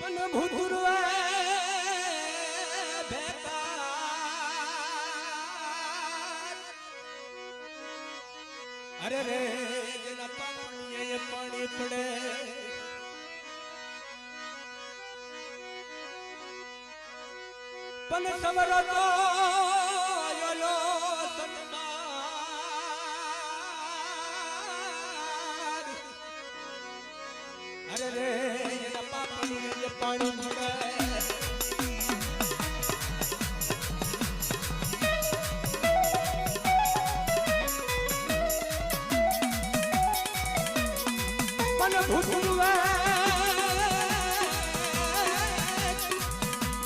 પણ ભૂતુરવે ભેતા અરે રે જેના પાણીએ પાણી પડે પણ સવરો તો યોલો સંસાર અરે રે જેના પાણીએ પાણી પડે ભૂતુરવે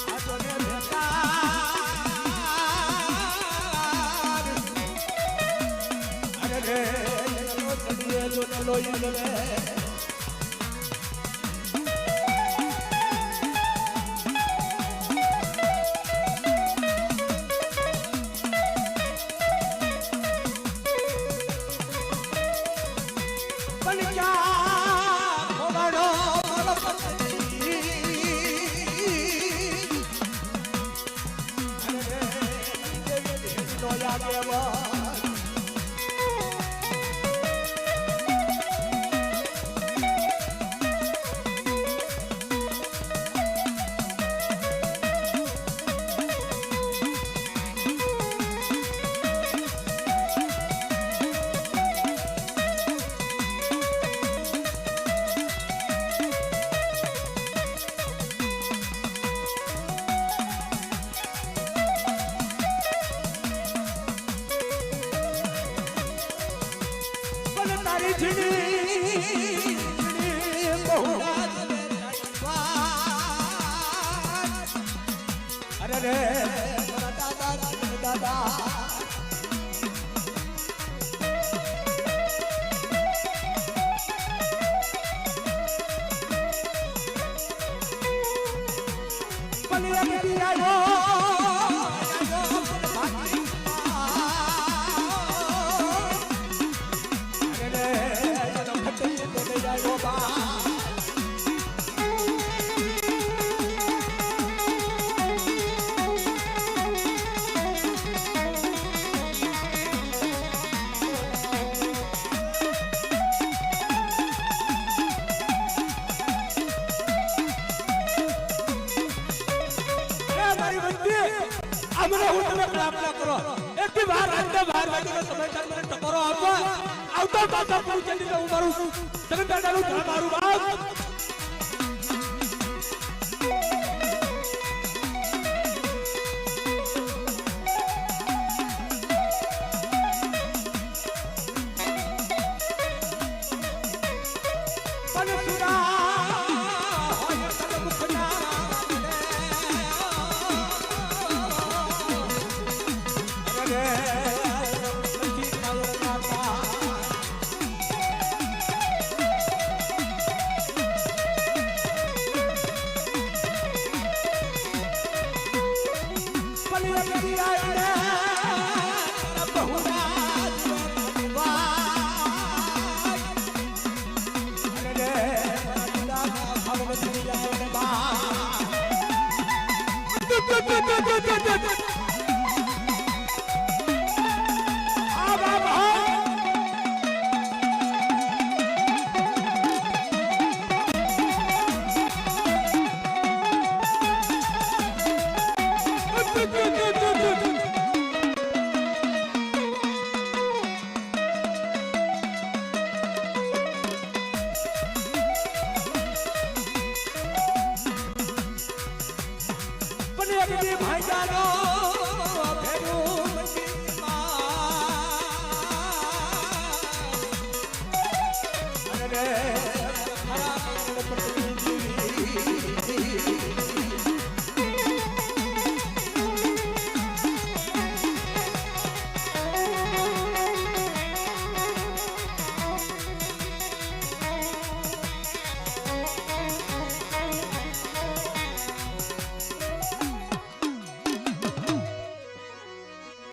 આજોને ભેકાર અરે રે લો ચડીએ જો લોઈ લે પણ અરે રે દાદા મને હું તમે કલ્પના કરો એક થી 12 વાગે સમયસર મને ટકોરો આપવા આવતા પાછા પૂરી ચડી હું મારું સગનદાદાનું ઘર મારું બાપ ભાઈ જાનો ભેરું મંદિરમાં અરે